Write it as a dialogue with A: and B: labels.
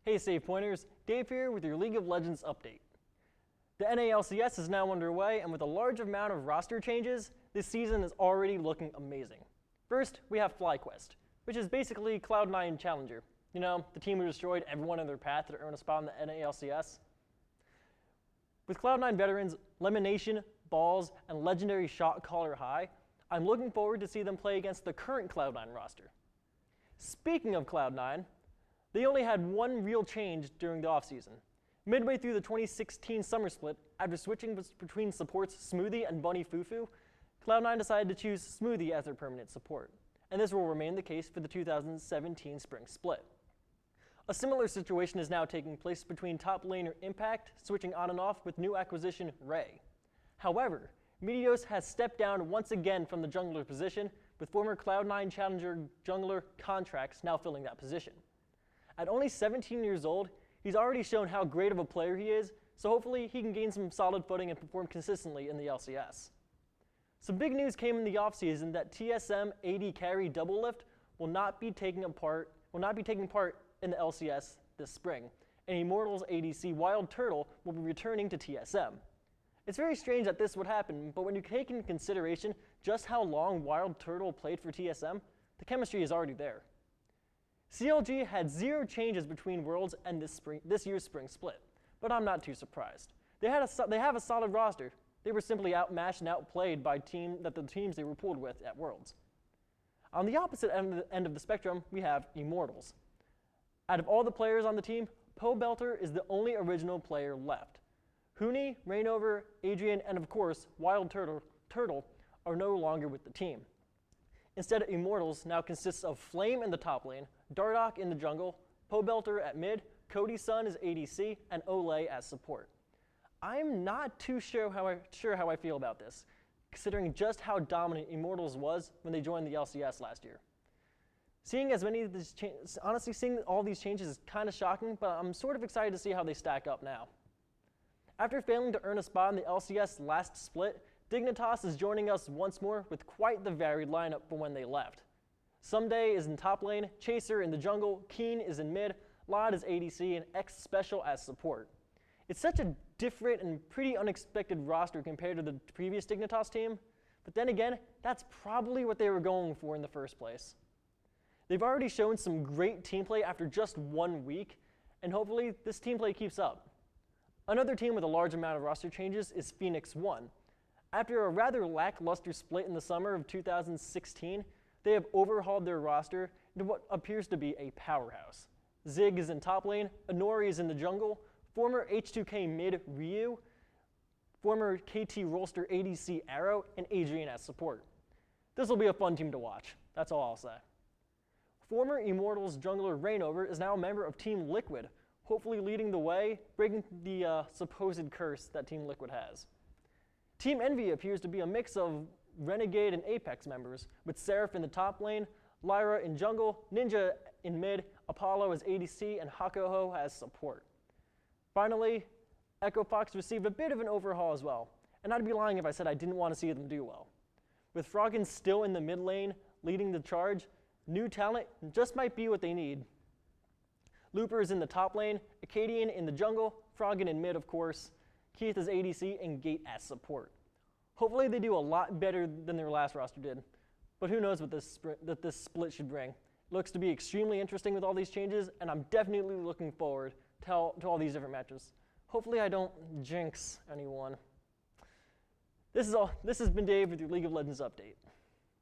A: Hey Save Pointers, Dave here with your League of Legends update. The NALCS is now underway, and with a large amount of roster changes, this season is already looking amazing. First, we have FlyQuest, which is basically Cloud9 Challenger. You know, the team who destroyed everyone in their path to earn a spot in the NALCS. With Cloud9 veterans Lemonation, Balls, and legendary Shot Caller High, I'm looking forward to see them play against the current Cloud9 roster. Speaking of Cloud9, they only had one real change during the offseason. Midway through the 2016 summer split, after switching between supports Smoothie and Bunny Fufu, Cloud9 decided to choose Smoothie as their permanent support, and this will remain the case for the 2017 spring split. A similar situation is now taking place between top laner Impact, switching on and off with new acquisition Ray. However, Meteos has stepped down once again from the jungler position, with former Cloud9 Challenger jungler Contracts now filling that position. At only 17 years old, he's already shown how great of a player he is, so hopefully he can gain some solid footing and perform consistently in the LCS. Some big news came in the offseason that TSM AD Carry Doublelift will not be taking part in the LCS this spring, and Immortals ADC Wild Turtle will be returning to TSM. It's very strange that this would happen, but when you take into consideration just how long Wild Turtle played for TSM, the chemistry is already there. CLG had zero changes between Worlds and this year's spring split, but I'm not too surprised. They have a solid roster. They were simply outmatched and outplayed by the teams they were pooled with at Worlds. On the opposite end of the spectrum, we have Immortals. Out of all the players on the team, Pobelter is the only original player left. Huni, Reignover, Adrian, and of course, Wild Turtle are no longer with the team. Instead, Immortals now consists of Flame in the top lane, Dardoch in the jungle, Pobelter at mid, Cody Sun as ADC, and Olay as support. I'm not too sure how I feel about this, considering just how dominant Immortals was when they joined the LCS last year. Seeing all these changes is kind of shocking, but I'm sort of excited to see how they stack up now. After failing to earn a spot in the LCS last split, Dignitas is joining us once more with quite the varied lineup from when they left. Someday is in top lane, Chaser in the jungle, Keen is in mid, Lod is ADC, and X Special as support. It's such a different and pretty unexpected roster compared to the previous Dignitas team, but then again, that's probably what they were going for in the first place. They've already shown some great team play after just 1 week, and hopefully this team play keeps up. Another team with a large amount of roster changes is Phoenix One. After a rather lackluster split in the summer of 2016, they have overhauled their roster into what appears to be a powerhouse. Zig is in top lane, Inori is in the jungle, former H2K mid Ryu, former KT Rolster ADC Arrow, and Adrian as support. This will be a fun team to watch, that's all I'll say. Former Immortals jungler Reignover is now a member of Team Liquid, hopefully leading the way, breaking the supposed curse that Team Liquid has. Team Envy appears to be a mix of Renegade and Apex members, with Seraph in the top lane, Lyra in jungle, Ninja in mid, Apollo as ADC, and Hakuho as support. Finally, Echo Fox received a bit of an overhaul as well, and I'd be lying if I said I didn't want to see them do well. With Froggen still in the mid lane, leading the charge, new talent just might be what they need. Looper is in the top lane, Acadian in the jungle, Froggen in mid of course, Keith as ADC, and Gate as support. Hopefully they do a lot better than their last roster did, but who knows what this split should bring. It looks to be extremely interesting with all these changes, and I'm definitely looking forward to all these different matches. Hopefully I don't jinx anyone. This has been Dave with your League of Legends update.